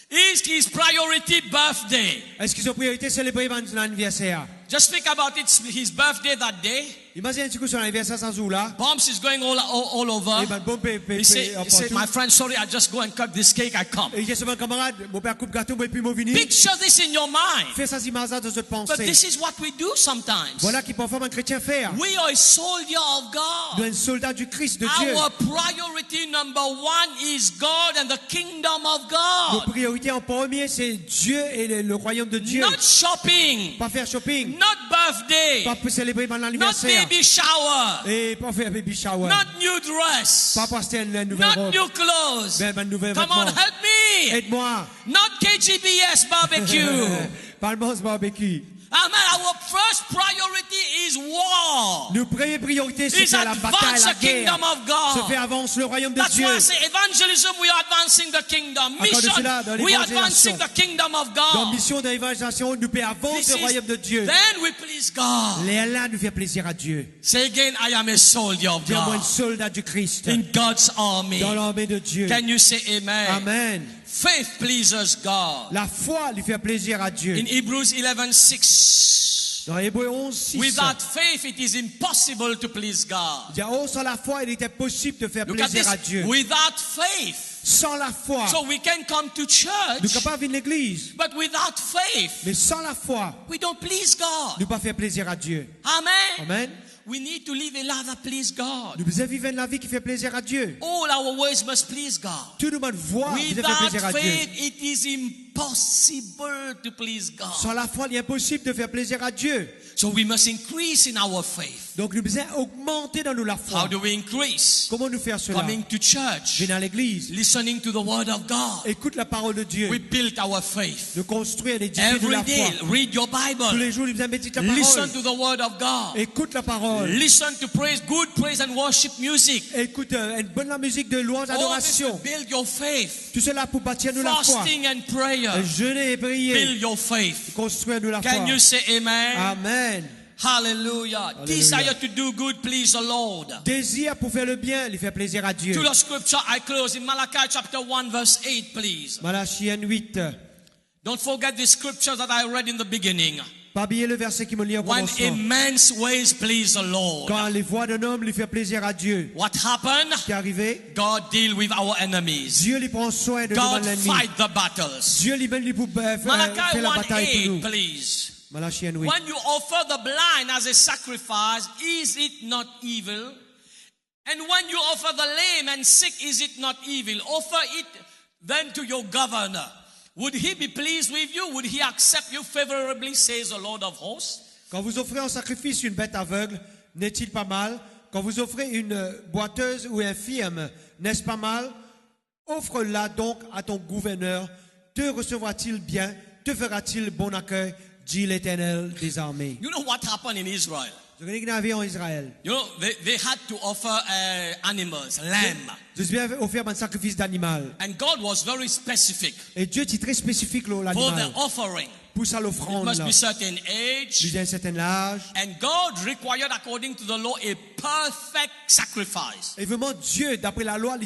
Is his priority birthday? Est-ce que sa priorité, c'est célébrer son anniversaire? Just think about it. His birthday that day. Imagine un petit coup son anniversaire sans jour là. Bombs is going all over. Et une bombe peut He said, partout. my friend, sorry, I just go and cut this cake. I come. Et il dit à mon camarade, mon père coupe gâteau, moi, puis moi venir. Picture this in your mind. Fais ça image dans votre But pensée. this is what we do sometimes. Voilà qui parfois un chrétien faire. We are a soldier of Nous God. un soldat du Christ, de Dieu. Our priority number one is God and the kingdom of Nos God. priorités en premier, c'est Dieu et le royaume de Dieu. Not shopping. Pas faire shopping. Not birthday. Pas pour célébrer mon Not anniversaire. baby shower. Et pas faire baby shower. Not new dress. Pas porter une nouvelle Not robe. new clothes. Ben, un nouvel Come on, vêtement. help me. Aide-moi. Not KGBS barbecue. Palmos barbecue. Amen. Our first priority is war. Nos premières priorités, c'est Is faire la bataille, advance la the guerre. kingdom of God. Se faire avancer le royaume de That's Dieu. why I say evangelism, we are advancing the kingdom. À cause de Mission, cela, dans we are l'évangélisation. advancing the kingdom of Dans God. mission d'évangélisation, nous pouvons This avancer le is- royaume de Dieu. Then we please God. Et là, nous fait plaisir à Dieu. Say again, I am a soldier of Dis-moi, un God. soldat du Christ. In God's army. Dans l'armée de Dieu. Can you say amen? Amen. Faith pleases God. La foi lui fait plaisir à Dieu. In Hebrews 11:6. Dans Hébreux 11, 6. Without faith, it is impossible to please God. Il dit, oh, sans la foi, il était possible de faire Look at plaisir à this. Dieu. Without faith. Sans la foi, So we can come to nous church, ne pouvons pas venir à l'église. but without faith, Mais sans la foi, we don't please God. nous ne pouvons pas faire plaisir à Dieu. Amen. Amen. We need to live a life that please God. Nous devons vivre la vie qui fait plaisir à Dieu. All our ways must please God. Tout le monde voit qui fait Without plaisir à Dieu. faith, it is impossible to please God. Sans la foi, il est impossible de faire plaisir à Dieu. So we must increase in our faith. Donc nous devons augmenter dans nous la How foi. do we increase? Comment nous faire cela? Coming to church, Venir à l'église, listening to the word of God. écoute la parole de Dieu. We build our faith. Nous construire et édifier de Every la day, foi. read your Tous Bible. les jours, nous devons méditer la Listen parole. to the word of God. Écoute la parole. Listen to praise, good praise and worship music. Écoute une bonne la musique de louange, All this will adoration. build your faith. Tout cela pour bâtir nous la foi. Fasting and prayer. Jeûner et prier. Build your faith. Construire nous la foi. Can you say amen? Amen. Hallelujah. Desire to do good, please the Lord. Désir pour faire le bien, lui faire plaisir à Dieu. To the scripture, I close in Malachi chapter 1 verse 8, please. Malachienne 8. Don't forget the scripture that I read in the beginning. Pas oublier le verset qui me lit au When a commencement. man's ways please the Lord. Quand les voies d'un homme lui fait plaisir à Dieu. What happened? Qui est arrivé? God deal with our enemies. Dieu lui prend soin de God l'ennemi. fight the battles. Dieu lui mène pour faire Malachi la 1 bataille pour 8, nous. please. Malachienne 8. When you offer the blind as a sacrifice, is it not evil? And when you offer the lame and sick, is it not evil? Offer it then to your governor. Would he be pleased with you? Would he accept you favorably, says the Lord of hosts? Quand vous offrez en sacrifice une bête aveugle, n'est-il pas mal? Quand vous offrez une boiteuse ou infirme, n'est-ce pas mal? Offre-la donc à ton gouverneur. Te recevra-t-il bien? Te fera-t-il bon accueil? Dit l'Éternel des armées. You know what happened in Israel? Vous connaissez qu'il y avait en Israël. You know, they had to offer animals, lamb. Je suis offert un sacrifice d'animal. And God was very specific Et Dieu est très spécifique là, for l'animal. the offering. Pour ça It l'offrande. must là. be certain age. Lui d'un certain âge. And God required, according to the law, a perfect sacrifice. Et vraiment, Dieu, d'après la loi,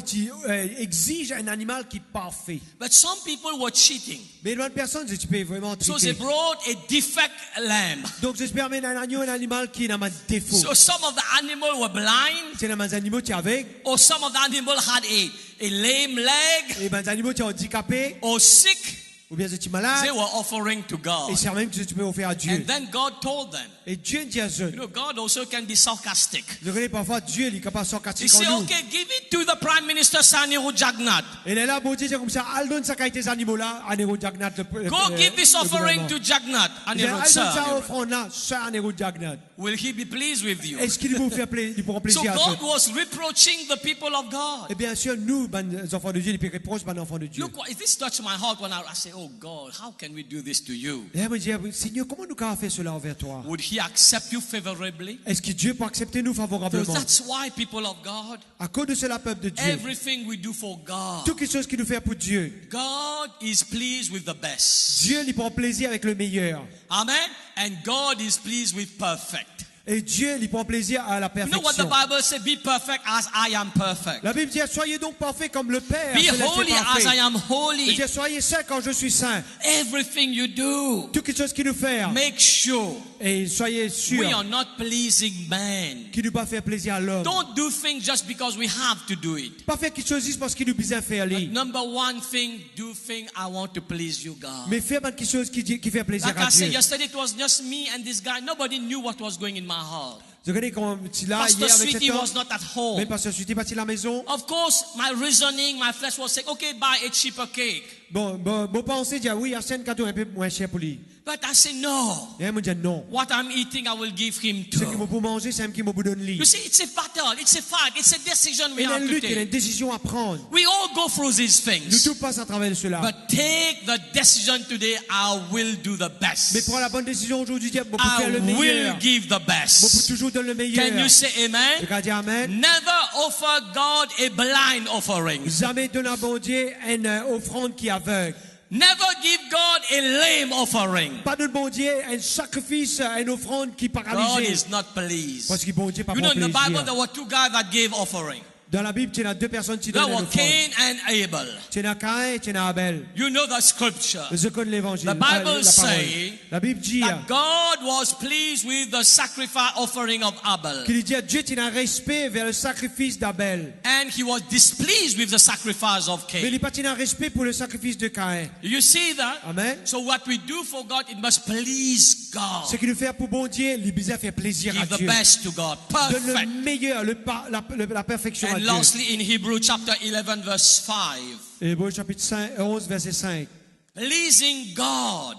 exige un animal qui est parfait. But some people were cheating. Mais une personne, tu peux vraiment So they triquer. brought a defect lamb. Donc, j'espère mettre un agneau, un animal qui n'a pas de défaut. So some of the animal were blind, C'est un animal qui est avec. or some of the animal had a lame leg, Et ben, animaux qui sont handicapés. or sick. Ou bien, c'est malade. They were offering to God. Et c'est même que tu peux offrir à Dieu. And then God told them, Et Dieu dit à eux. you know, God also can be sarcastic. Je connais parfois Dieu, il est capable de He sarcastique said, en nous. okay, give it to the Prime Minister Saniru Jagnat. Et là, bon Dieu, c'est comme ça. Al donne ça à ces animaux-là, à Nero Jagnat. Go give this offering to Jagnat. And Il dit, he Al wrote, donne ça "Sir, offrande-là, ça à Nero Jagnat. will he be pleased with you?" Est-ce qu'il vous fait plaisir, il pourra So plaisir à God eux? was reproaching the people of God. Et bien sûr, nous, les enfants de Dieu, les pires proches, les enfants de Dieu. Look, this touched my heart when I say, oh God, how can we do this to you? Et elle me dit, Seigneur, comment nous pouvons faire cela envers toi? Would he accept you favorably? Est-ce que Dieu peut accepter nous So favorablement? that's why, people of God, À cause de cela, peuple de Dieu, everything we do for God, toutes les choses qu'il nous fait pour Dieu, God is pleased with the best. Dieu lui prend plaisir avec le meilleur. Amen. And God is pleased with perfect. Et Dieu lui prend plaisir à la You know what the perfection. Bible says? Be perfect as I am perfect. La Bible dit, soyez donc parfaits comme le Père Be céleste est holy as I parfait. am Il holy. dit, soyez saints quand je suis saint. Everything you do, Toutes les choses qu'il nous fait. make sure Et soyez we sûrs are not pleasing man. qu'il ne va pas faire plaisir à l'homme. Don't do things just because we have to do it. Pas faire quelque chose juste parce qu'il nous besoin faire les. Number one thing, do thing I want to please you, God. Mais faire quelque chose qui fait plaisir Like à I said Dieu. yesterday, it was just me and this guy. Nobody knew what was going in my heart. Je connais quand tu es là Pastor hier avec cet Sweetie homme. was not at home. Même Pasteur Sweetie est parti à la maison. Of course, my reasoning, my flesh was saying, okay, buy a cheaper cake. Bon, pensez, dire oui, Arsène Cadeau un peu moins cher pour lui. But I say no. Et moi, je dis non. What I'm eating, I will give him Ce qui m'a too. pour manger, c'est un qui m'a pour donner lui. You see, it's a battle, it's a fight, it's a decision we Il y a have une to lutte, il y a une take. décision à prendre. We all go through these Nous things. tous passons à travers cela. But take the decision today, I will do the Mais best. prends la bonne décision aujourd'hui, dire, bon, pour I faire le will meilleur. give the Bon, pour best. toujours donner le meilleur. Can you say Je amen? vais dire amen. Never offer God a blind offering. Jamais donner à bon Dieu une offrande qui est aveugle. Never give God a lame offering. Pas de bon Dieu un sacrifice, une offrande qui God paralysée. is not pleased. Parce que bon Dieu pas You know, bon in the Bible, plaisir. there were two guys that gave offering. Dans la Bible, tu as deux personnes qui There donnent une were offrande. Cain and Abel. Tu as Caïn et tu as Abel. You know the scripture. Je connais l'évangile. The Bible la parole. say La Bible dit that God was pleased with the sacrifice offering of Abel. qu'il dit à Dieu, tu as un respect vers le sacrifice d'Abel. And he was displeased with the sacrifice of Mais il Cain. n'est pas un respect pour le sacrifice de Caïn. You see that? Amen. So what we do for God, it must please God. Ce qu'il nous fait pour bon Dieu, il besoin faire plaisir à Give the Dieu. best to God. Donne le Perfect. meilleur, la perfection à And Dieu. lastly, in Hebrew chapter 11, verse 5, Hébreux chapitre 11, verset 5. pleasing God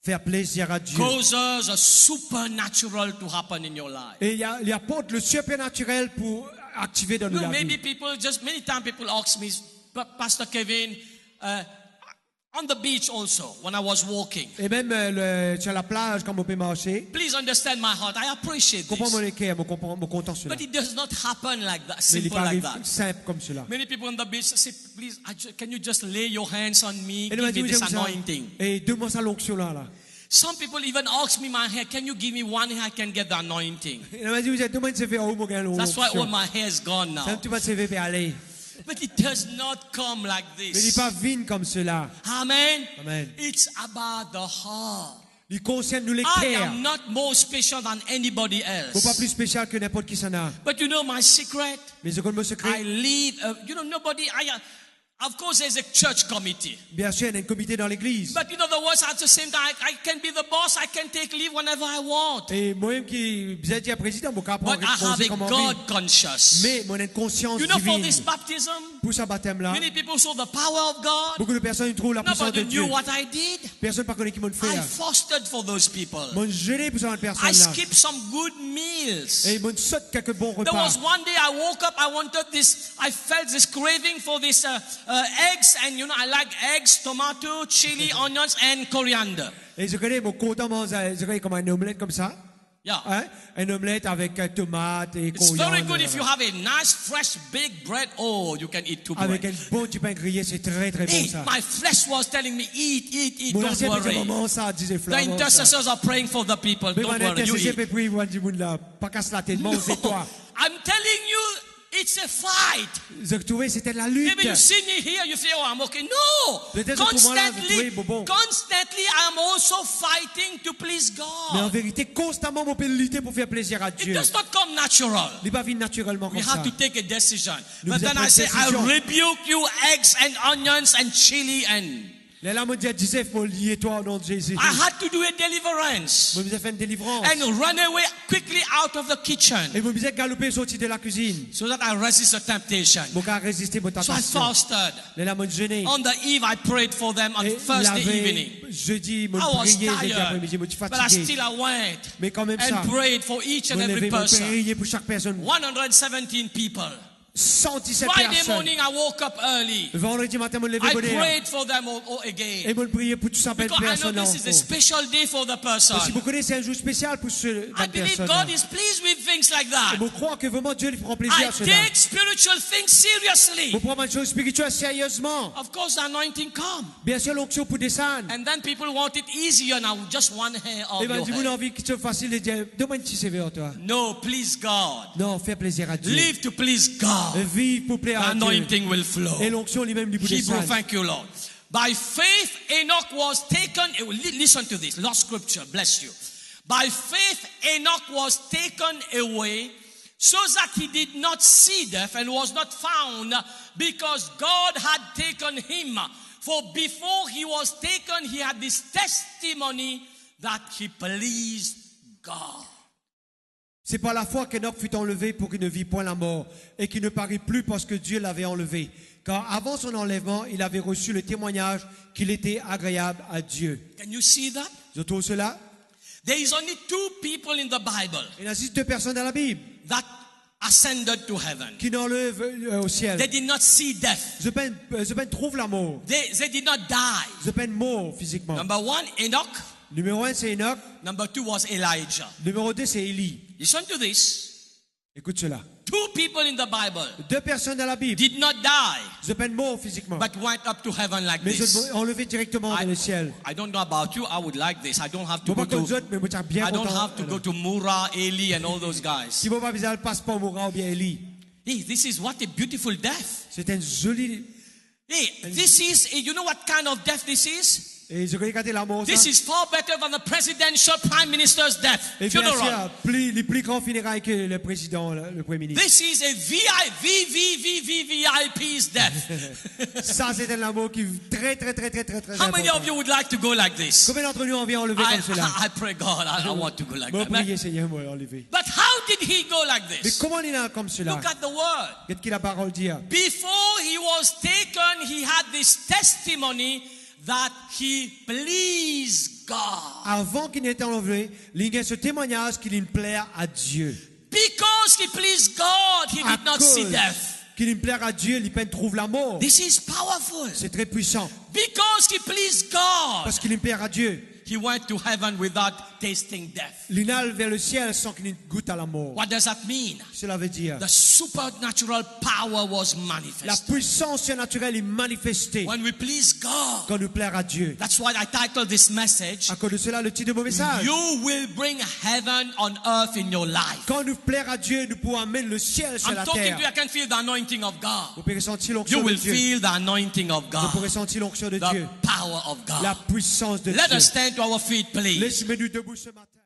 Faire plaisir à Dieu. causes a supernatural to happen in your life. Et il apporte le surnaturel pour activer dans You know, nos maybe vie. people just many times people ask me, Pastor Kevin, on the beach also when I was walking. Et même sur la plage, quand on peut marcher, Please understand my heart. I appreciate comprends mon this, cœur, mon content cela. but it does not happen like that, Mais il n'est simple pas like arrivé that. simple comme cela. Many people on the beach say, please, can you just lay your hands on me, Et il m'a give dit, me oui, this j'aime ça. anointing. Et donne-moi ça l'onction là. Some people even ask me my hair, can you give me one hair, I can get the anointing. Il m'a dit, vous êtes donne-moi une CV en haut, mon gars, That's why all l'onction. my hair is gone Ça, now. tu vas CV pour aller. But it does not come like Mais il n'est this. pas vine comme cela. Amen. Amen. It's about the heart. Il concerne nous les I cœurs. am not more special than anybody Faut pas else. plus spécial que n'importe qui s'en a. But you know my secret? Mais je connais mon I secret. leave, nobody, of course there's a church committee. Bien sûr, il y a un comité dans l'église. But you know the words at the same time, I can be the boss, I can take leave whenever I want. Et moi-même qui vous êtes président, mon cas But I have a comment God conscious. mais mon conscience You know, for divine. this baptism, Pour ce baptême-là, many people saw the power of God. beaucoup de personnes trouvent la puissance de Nobody Dieu. knew what I did. Personne ne connaît qui m'ont fait. I fasted for those people. Mon gelé pour cette I personne-là. skipped some good meals. Et ils m'ont sauté quelques bons There repas. was one day I woke up, I felt this craving for this eggs, and I like eggs, tomato, chili, onions, and coriander. Et je connais mon content manger, je connais comme un omelette comme ça. Yeah. Hein? Un omelette avec tomate et It's very good if you coriandre. have a nice, fresh, big bread. Oh, you can eat two Avec bread. un bon petit pain grillé, c'est très très bon Eat. ça. My flesh was telling me, eat, Mon don't ancien petit worry. maman ça disait The flamme. intercessors are praying for the people. Mais Don't mon worry, you intercesseur eat. peut prier pour du monde là. Pas casse la tête, mange c'est toi. I'm telling you, it's a fight. Je trouvais c'était la lutte. Maybe you see me here, you say, oh, I'm okay. No! Peut-être que pour moi, là, vous trouvez bon. Constantly, I'm also fighting to please Mais en God. vérité, constamment, on peut lutter pour faire plaisir à It Dieu. does not come natural. Il n'est pas venu naturellement We comme have ça. to take a decision. Nous But devons then I prendre say, I décision. rebuke you, eggs and onions and chili and... Les lames disaient, il faut lier toi au nom de Jésus. I had to do a deliverance Vous avez fait une délivrance. and run away quickly out of the kitchen Et vous avez galoper sortir de la cuisine. so that I resist the temptation. Mon gars a résisté à So I tentation. fasted. Les lames ont jeûné. On the eve, I prayed for them on Et Thursday evening. jeudi, mon I was prié, jeudi tired, après-midi, je suis but I fatigué. still I went Mais quand même ça, and prayed for each and je every levé, mon person. prié pour chaque personne. 117 people. 117 Friday personnes. morning, I woke up early. Vendredi matin, je me levé I bonne heure. prayed for them Et again. je prié pour toutes ces Because I know personnes. this is a special day for the person. Si vous connaissez un jour spécial pour ce I believe personne. God is pleased with things like Et that. vous croyez que vraiment Dieu lui prend plaisir I à cela. take spiritual things seriously. Vous prenez une chose spirituelle sérieusement. Of course, the anointing comes. Bien sûr, l'onction pour descendre. And then people want it easier now, just one hair of Et bien, your si vous avez head. envie que ce soit facile de dire, donne-moi un petit CV à toi. No, please God. Non, fais plaisir à Dieu. Live to please God. Vive pour plaire The à Dieu. anointing will flow. Et l'onction lui-même lui pour Hebrew, descendre. thank you, Lord. By faith, Enoch was taken. Listen to this. Last scripture. Bless you. By faith, Enoch was taken away so that he did not see death and was not found because God had taken him. For before he was taken, he had this testimony that he pleased God. C'est par la foi qu'Enoch fut enlevé pour qu'il ne vit point la mort et qu'il ne parut plus parce que Dieu l'avait enlevé. Car avant son enlèvement, il avait reçu le témoignage qu'il était agréable à Dieu. Can you see that? Vous trouvez cela? There is only 2 people in the Bible Il existe 2 personnes dans la Bible that ascended to heaven. qui n'enlèvent au ciel. They did not see death. Je peine trouve la mort. They did not die. Je peine mort physiquement. Number 1, Enoch. Numéro 1, c'est Enoch. Number 2 was Elijah. Numéro 2, c'est Élie. Listen to this. Écoute cela. 2 people in the Bible 2 personnes dans la Bible. did not die, Je peine mort physiquement. but went up to heaven like Mais je this. sont enlevés directement dans le ciel. I don't know about you. I would like this. I don't have to Bon, go pas comme to. autres, mais moi, j'ai bien I don't content. have to go to Mura, Eli, and all those guys. Si vous pas besoin de passeport Moura ou bien Élie. Hey, this is what a beautiful death. C'est une jolie. Hey, this is. You know what kind of death this is? Et je regardais la mort. This is far better than the presidential prime minister's death. Et bien Funeral. sûr, les plus grands funérailles que le président, le premier ministre. This is a VVIP's death. Ça, c'est un amour qui est très How many of important. you would like to go like this? Combien d'entre nous ont envie enlever comme cela? I pray God, I want to go like Bon, that. priez Seigneur, moi enlever. But how did he go like Mais this? comment il a comme cela? Look at the word. Qu'est-ce que la parole dit? Before he was taken, he had this testimony that he pleased God. Avant qu'il n'ait été enlevé, il y a ce témoignage qu'il plaît à Dieu. Because he pleased God, he À did not see cause death. qu'il plaît à Dieu, il peine trouve la mort. This is powerful. C'est très puissant. Because he pleased God, Parce qu'il plaît à Dieu. he went to heaven without tasting death. Il allait vers le ciel sans qu'il goûte à la mort. What does that mean? Cela veut dire The supernatural power was la manifested. puissance surnaturelle est manifestée When we please God, quand nous plaire à Dieu. that's why I titled this message, À cause de cela, le titre de mon message. You will bring heaven on earth in your life. Quand nous plaire à Dieu, nous pouvons amener le ciel sur I'm la talking to you, terre. I can feel the anointing of Vous God. pouvez ressentir You l'onction de will Dieu. feel the anointing of Vous God. pouvez ressentir l'onction de The Dieu. power of La God. puissance de Let Dieu. us stand to our feet, please. Laissez-nous debout ce matin.